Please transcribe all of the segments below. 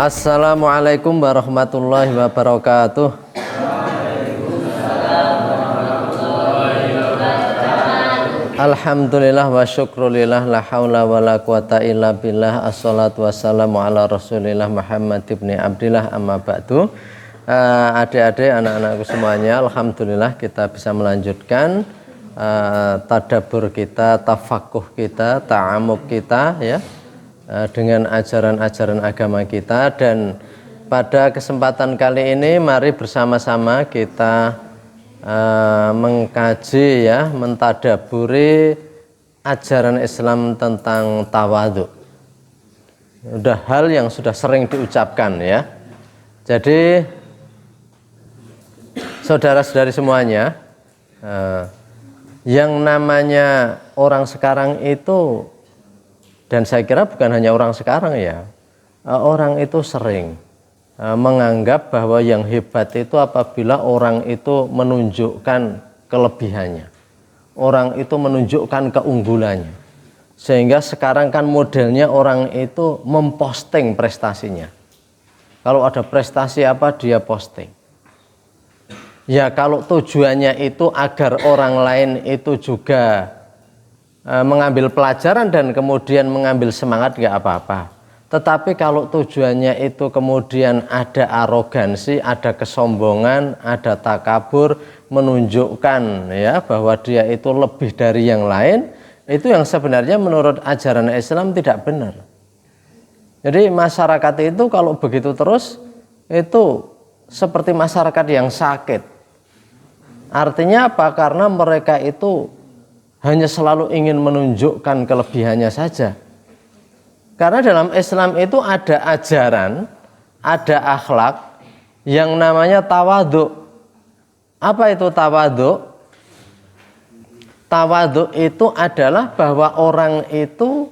Assalamualaikum warahmatullahi wabarakatuh. Alhamdulillah wa syukrulillah la haula wa la quwata illa billah. Assalatu wassalamu ala rasulillah Muhammad ibn Abdillah, amma ba'du. Adik-adik, anak-anakku semuanya, alhamdulillah kita bisa melanjutkan tadabbur kita, tafakuh kita, ta'amuk kita ya, dengan ajaran-ajaran agama kita. Dan pada kesempatan kali ini mari bersama-sama kita mengkaji ya, mentadaburi ajaran Islam tentang tawadhu. Udah hal yang sudah sering diucapkan ya. Jadi saudara-saudari semuanya, yang namanya orang sekarang itu, dan saya kira bukan hanya orang sekarang ya, orang itu sering menganggap bahwa yang hebat itu apabila orang itu menunjukkan kelebihannya, orang itu menunjukkan keunggulannya. Sehingga sekarang kan modelnya orang itu memposting prestasinya. Kalau ada prestasi apa dia posting. Ya kalau tujuannya itu agar orang lain itu juga mengambil pelajaran dan kemudian mengambil semangat, nggak apa-apa. Tetapi kalau tujuannya itu kemudian ada arogansi, ada kesombongan, ada takabur, menunjukkan ya bahwa dia itu lebih dari yang lain, itu yang sebenarnya menurut ajaran Islam tidak benar. Jadi masyarakat itu kalau begitu terus itu seperti masyarakat yang sakit. Artinya apa? Karena mereka itu hanya selalu ingin menunjukkan kelebihannya saja. Karena dalam Islam itu ada ajaran, ada akhlak yang namanya tawadhu. Apa itu tawadhu? Tawadhu itu adalah bahwa orang itu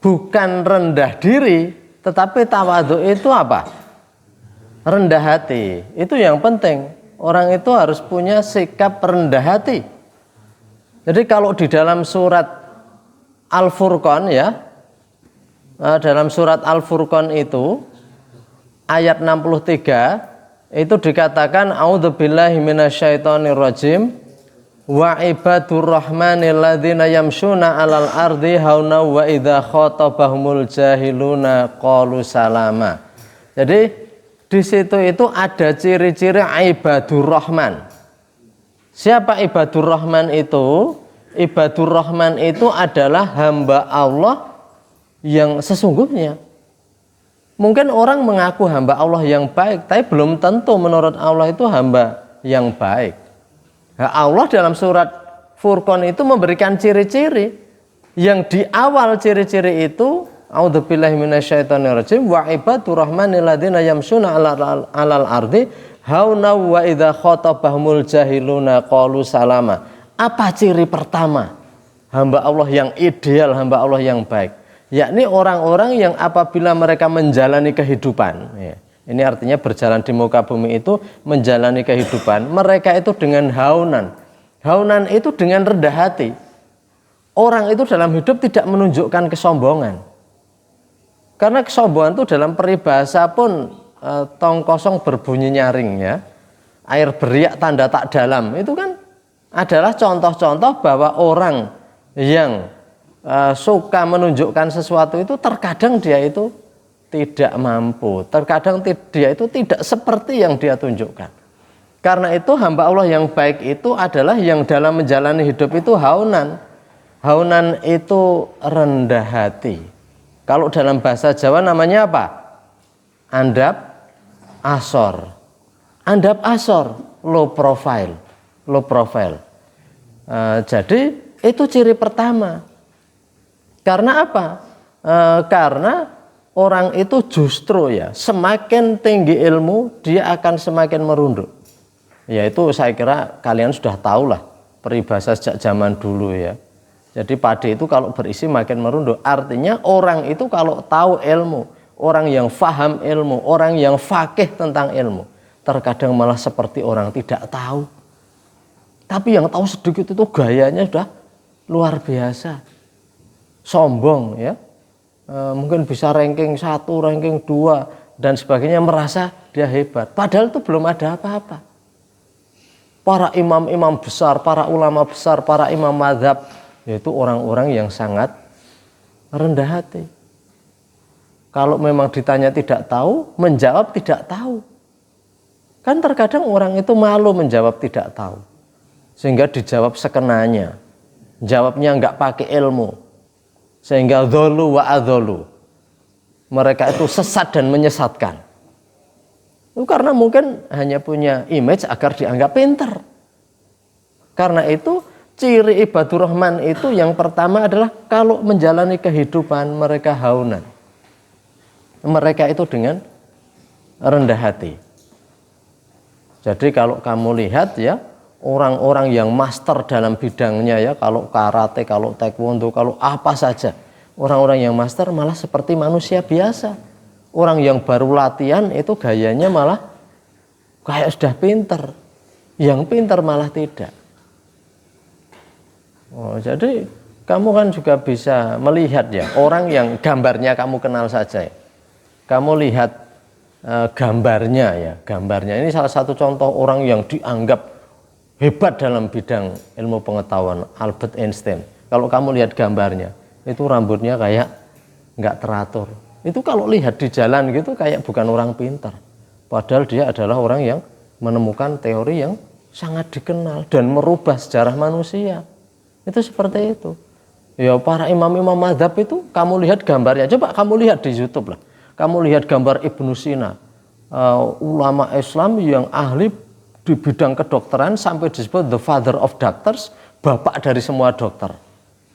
bukan rendah diri, tetapi tawadhu itu apa? Rendah hati. Itu yang penting. Orang itu harus punya sikap rendah hati. Jadi kalau di dalam surat Al-Furqan ya, dalam surat Al-Furqan itu ayat 63 itu dikatakan a'udzubillahi minasyaitonirrajim wa ibadur rahmanil ladzina yamshuna 'alal ardi hauna wa idza khatabahumul jahiluna qalu salama. Jadi di situ itu ada ciri-ciri ibadur rahman. Siapa ibadur rahman itu? Ibadur rahman itu adalah hamba Allah yang sesungguhnya. Mungkin orang mengaku hamba Allah yang baik, tapi belum tentu menurut Allah itu hamba yang baik. Nah, Allah dalam surat Furqan itu memberikan ciri-ciri. Yang di awal ciri-ciri itu a'udzubillahi minasyaitonirrajim wa ibadur rahmanil ladzina yamshuna 'alal ardi hauna wa idza khatabahumul jahiluna qalu salama. Apa ciri pertama hamba Allah yang ideal, hamba Allah yang baik? Yakni orang-orang yang apabila mereka menjalani kehidupan ya, ini artinya berjalan di muka bumi itu menjalani kehidupan, mereka itu dengan haunan itu dengan rendah hati. Orang itu dalam hidup tidak menunjukkan kesombongan, karena kesombongan itu dalam peribahasa pun tong kosong berbunyi nyaring ya, air beriak tanda tak dalam, itu kan adalah contoh-contoh bahwa orang yang suka menunjukkan sesuatu itu terkadang dia itu tidak mampu, terkadang dia itu tidak seperti yang dia tunjukkan. Karena itu hamba Allah yang baik itu adalah yang dalam menjalani hidup itu haunan itu rendah hati. Kalau dalam bahasa Jawa namanya apa? Andap asor, low profile. Jadi itu ciri pertama. Karena apa? Karena orang itu justru ya semakin tinggi ilmu dia akan semakin merunduk. Ya itu saya kira kalian sudah tahu lah peribahasa sejak zaman dulu ya. Jadi padi itu kalau berisi makin merunduk. Artinya orang itu kalau tahu ilmu, orang yang faham ilmu, orang yang fakih tentang ilmu, terkadang malah seperti orang tidak tahu. Tapi yang tahu sedikit itu gayanya sudah luar biasa. Sombong ya. Mungkin bisa ranking 1, ranking 2, dan sebagainya, merasa dia hebat. Padahal itu belum ada apa-apa. Para imam-imam besar, para ulama besar, para imam mazhab, yaitu orang-orang yang sangat rendah hati. Kalau memang ditanya tidak tahu, menjawab tidak tahu. Kan terkadang orang itu malu menjawab tidak tahu. Sehingga dijawab sekenanya. Jawabnya enggak pakai ilmu. Sehingga dzolu wa adzolu. Mereka itu sesat dan menyesatkan. Itu karena mungkin hanya punya image agar dianggap pintar. Karena itu ciri ibadur rahman itu yang pertama adalah kalau menjalani kehidupan mereka haunan. Mereka itu dengan rendah hati. Jadi kalau kamu lihat ya, orang-orang yang master dalam bidangnya ya, kalau karate, kalau taekwondo, kalau apa saja, orang-orang yang master malah seperti manusia biasa. Orang yang baru latihan itu gayanya malah kayak sudah pinter. Yang pinter malah tidak. Oh, jadi kamu kan juga bisa melihat ya, orang yang gambarnya kamu kenal saja ya. Kamu lihat gambarnya ya, gambarnya ini salah satu contoh orang yang dianggap hebat dalam bidang ilmu pengetahuan, Albert Einstein. Kalau kamu lihat gambarnya, itu rambutnya kayak nggak teratur. Itu kalau lihat di jalan gitu kayak bukan orang pintar. Padahal dia adalah orang yang menemukan teori yang sangat dikenal dan merubah sejarah manusia. Itu seperti itu. Ya para imam-imam mazhab itu kamu lihat gambarnya, coba kamu lihat di YouTube lah. Kamu lihat gambar Ibnu Sina, ulama Islam yang ahli di bidang kedokteran sampai disebut the father of doctors, bapak dari semua dokter.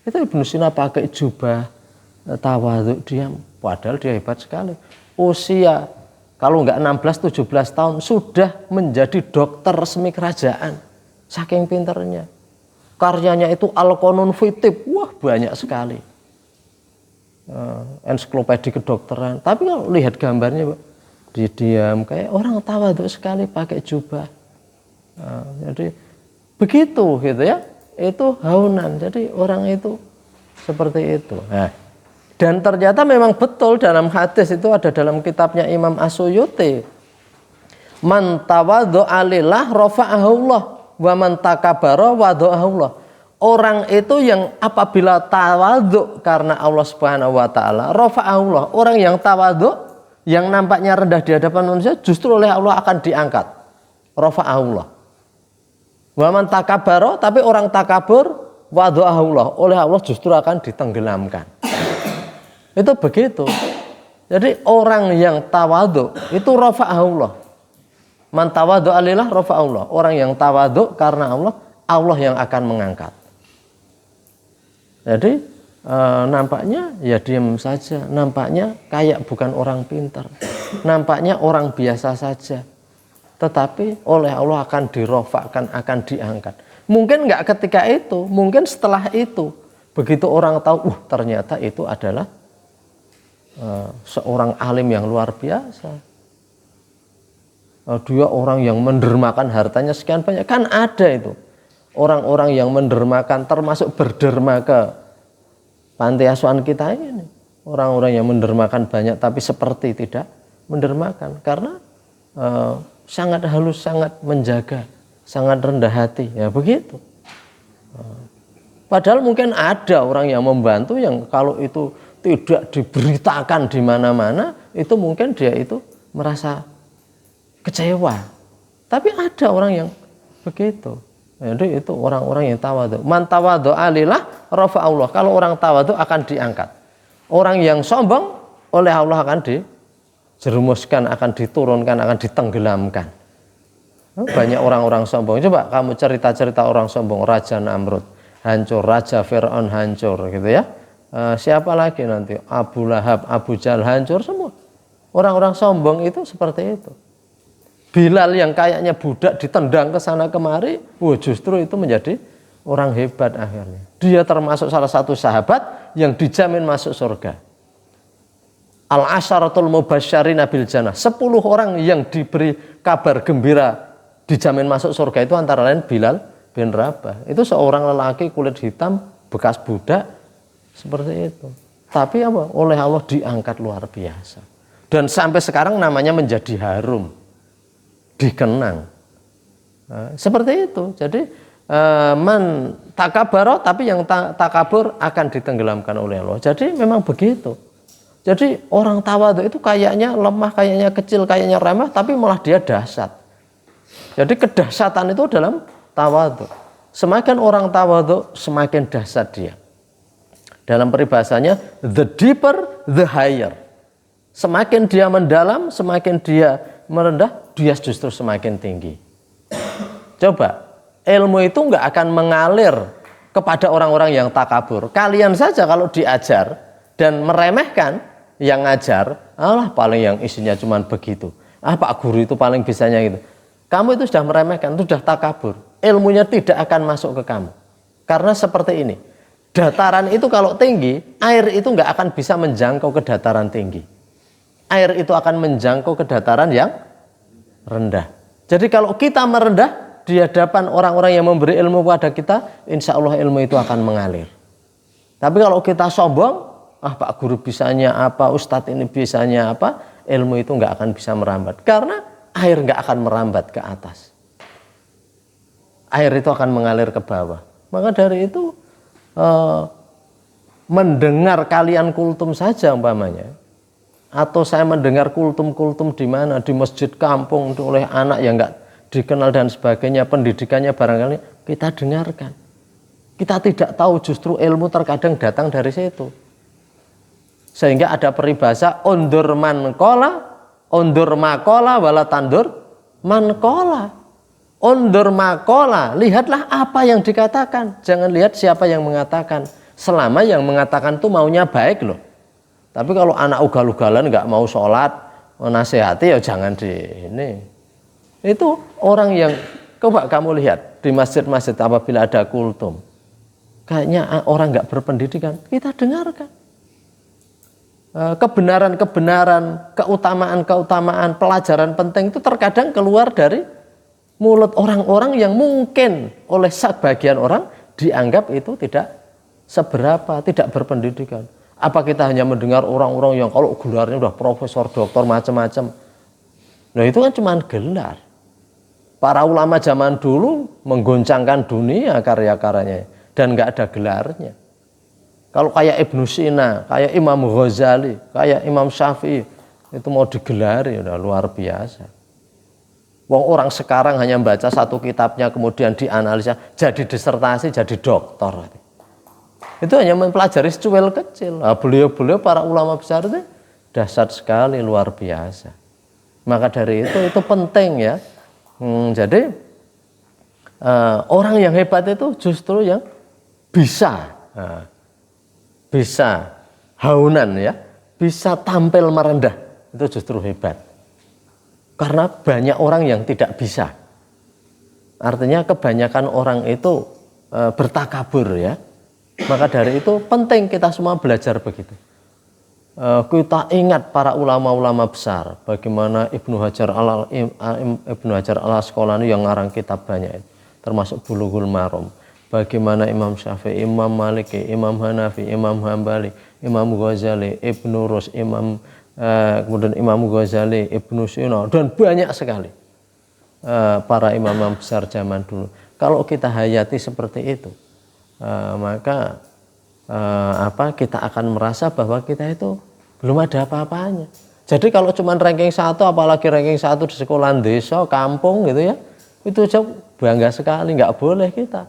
Itu Ibnu Sina pakai jubah, tawadhu, diam, padahal dia hebat sekali. Usia kalau enggak 16-17 tahun sudah menjadi dokter resmi kerajaan, saking pinternya. Karyanya itu Al-Qanun fi Tibb, wah banyak sekali. Ensiklopedia kedokteran. Tapi kalau lihat gambarnya, diam kayak orang tawadhu sekali pakai jubah. Jadi begitu gitu ya. Itu haunan. Jadi orang itu seperti itu. Nah, dan ternyata memang betul dalam hadis itu ada dalam kitabnya Imam As-Suyuti. Man tawadhu alillah rafa'ahullah wa man takabara wada'ahullah. Orang itu yang apabila tawadhu karena Allah Subhanahu wa taala, rafa'ahullah, orang yang tawadhu yang nampaknya rendah di hadapan manusia justru oleh Allah akan diangkat. Rafa'ahullah. Wa man takabara, tapi orang takabur wada'ahullah, oleh Allah justru akan ditenggelamkan. Itu begitu. Jadi orang yang tawadhu itu rafa'ahullah. Man tawadhu alillah rafa'ahullah. Orang yang tawadhu karena Allah, Allah yang akan mengangkat. Jadi nampaknya ya diam saja, nampaknya kayak bukan orang pintar, nampaknya orang biasa saja, tetapi oleh Allah akan dirofakkan, akan diangkat. Mungkin nggak ketika itu, mungkin setelah itu, begitu orang tahu, ternyata itu adalah seorang alim yang luar biasa. Dia orang yang mendermakan hartanya sekian banyak, kan ada itu. Orang-orang yang mendermakan termasuk berderma ke panti asuhan kita ini. Orang-orang yang mendermakan banyak tapi seperti tidak mendermakan. Karena sangat halus, sangat menjaga, sangat rendah hati. Ya begitu. Padahal mungkin ada orang yang membantu yang kalau itu tidak diberitakan di mana-mana, itu mungkin dia itu merasa kecewa. Tapi ada orang yang begitu. Jadi itu orang-orang yang tawadhu. Man tawadhu alillah rafa'ahullah. Kalau orang tawadhu akan diangkat. Orang yang sombong oleh Allah akan dijerumuskan, akan diturunkan, akan ditenggelamkan. Banyak orang-orang sombong. Coba kamu cerita-cerita orang sombong. Raja Namrud hancur, Raja Fir'aun hancur gitu ya. Siapa lagi nanti? Abu Lahab, Abu Jahal hancur semua. Orang-orang sombong itu seperti itu. Bilal yang kayaknya budak ditendang ke sana kemari, justru itu menjadi orang hebat akhirnya. Dia termasuk salah satu sahabat yang dijamin masuk surga. Al-Asyaratul Mubasysyirina bil Jannah. 10 orang yang diberi kabar gembira dijamin masuk surga itu antara lain Bilal bin Rabah. Itu seorang lelaki kulit hitam bekas budak seperti itu. Tapi apa? Oleh Allah diangkat luar biasa. Dan sampai sekarang namanya menjadi harum, dikenang. Seperti itu. Jadi man takabaro, tapi yang takabur akan ditenggelamkan oleh Allah. Jadi memang begitu. Jadi orang tawadhu itu kayaknya lemah, kayaknya kecil, kayaknya remeh, tapi malah dia dahsyat. Jadi kedahsyatan itu dalam tawadhu. Semakin orang tawadhu, semakin dahsyat dia. Dalam peribahasanya, the deeper, the higher. Semakin dia mendalam, semakin dia merendah, dia justru semakin tinggi. Coba, ilmu itu nggak akan mengalir kepada orang-orang yang takabur. Kalian saja kalau diajar dan meremehkan yang ngajar, alah paling yang isinya cuma begitu. Pak guru itu paling bisanya gitu. Kamu itu sudah meremehkan, itu sudah takabur. Ilmunya tidak akan masuk ke kamu. Karena seperti ini, dataran itu kalau tinggi, air itu nggak akan bisa menjangkau ke dataran tinggi. Air itu akan menjangkau ke dataran yang rendah. Jadi kalau kita merendah di hadapan orang-orang yang memberi ilmu kepada kita, insya Allah ilmu itu akan mengalir. Tapi kalau kita sombong, Pak guru bisanya apa, ustadz ini bisanya apa, ilmu itu nggak akan bisa merambat. Karena air nggak akan merambat ke atas. Air itu akan mengalir ke bawah. Maka dari itu mendengar kalian kultum saja umpamanya, atau saya mendengar kultum-kultum di mana, di masjid kampung oleh anak yang nggak dikenal dan sebagainya, pendidikannya barangkali kita dengarkan. Kita tidak tahu justru ilmu terkadang datang dari situ. Sehingga ada peribahasa undur man kola, undur makola wala tandur man kola. Undur makola, lihatlah apa yang dikatakan, jangan lihat siapa yang mengatakan. Selama yang mengatakan itu maunya baik loh. Tapi kalau anak ugal-ugalan nggak mau sholat, menasehati ya jangan di ini. Itu orang yang, coba kamu lihat di masjid-masjid apabila ada kultum, kayaknya orang nggak berpendidikan, kita dengarkan. Kebenaran-kebenaran, keutamaan-keutamaan, pelajaran penting itu terkadang keluar dari mulut orang-orang yang mungkin oleh sebagian orang dianggap itu tidak seberapa, tidak berpendidikan. Apa kita hanya mendengar orang-orang yang kalau gelarnya udah profesor, doktor, macam-macam. Nah itu kan cuma gelar. Para ulama zaman dulu menggoncangkan dunia karya-karyanya dan nggak ada gelarnya. Kalau kayak Ibnu Sina, kayak Imam Ghazali, kayak Imam Syafi'i, itu mau digelari udah luar biasa. Wong orang sekarang hanya baca satu kitabnya kemudian dianalisa jadi disertasi, jadi doktor. Itu hanya mempelajari secuil kecil. Nah, beliau-beliau para ulama besar itu dahsyat sekali, luar biasa. Maka dari itu penting ya. Jadi orang yang hebat itu justru yang bisa haunan ya, bisa tampil merendah, itu justru hebat. Karena banyak orang yang tidak bisa. Artinya kebanyakan orang itu bertakabur ya. Maka dari itu penting kita semua belajar begitu. Kita ingat para ulama-ulama besar, bagaimana Ibnu Hajar al-Asqalani yang ngarang kitab banyak, termasuk Bulughul Maram. Bagaimana Imam Syafi'i, Imam Maliki, Imam Hanafi, Imam Hambali, Imam Ghazali, Ibnu Rus, kemudian Imam Ghazali, Ibnu Sina, dan banyak sekali para imam besar zaman dulu. Kalau kita hayati seperti itu, maka kita akan merasa bahwa kita itu belum ada apa-apanya. Jadi kalau cuma ranking 1, apalagi ranking 1 di sekolah desa, kampung gitu ya, itu aja bangga sekali, nggak boleh kita.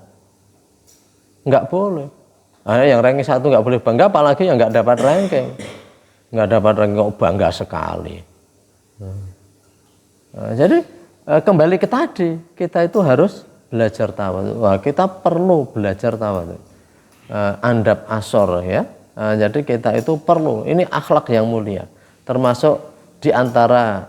Nggak boleh. Yang ranking 1 nggak boleh bangga, apalagi yang nggak dapat ranking. Nggak dapat ranking, bangga sekali. Jadi kembali ke tadi, kita itu harus belajar tawadhu. Kita perlu belajar tawadhu. Andab asor ya. Jadi kita itu perlu, ini akhlak yang mulia, termasuk diantara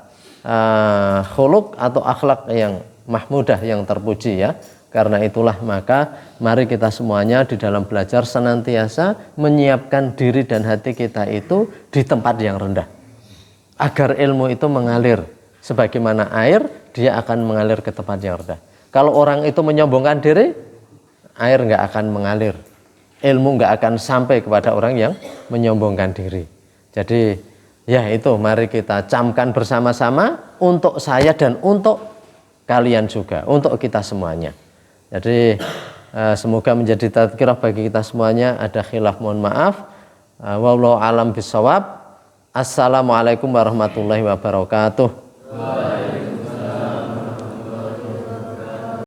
khuluq atau akhlak yang mahmudah, yang terpuji ya. Karena itulah maka mari kita semuanya di dalam belajar senantiasa menyiapkan diri dan hati kita itu di tempat yang rendah, agar ilmu itu mengalir sebagaimana air, dia akan mengalir ke tempat yang rendah. Kalau orang itu menyombongkan diri, air nggak akan mengalir, ilmu nggak akan sampai kepada orang yang menyombongkan diri. Jadi Ya itu, mari kita camkan bersama-sama untuk saya dan untuk kalian juga, untuk kita semuanya. Jadi semoga menjadi tadzkirah bagi kita semuanya. Ada khilaf mohon maaf. Wallahu alam bisawab. Assalamualaikum warahmatullahi wabarakatuh.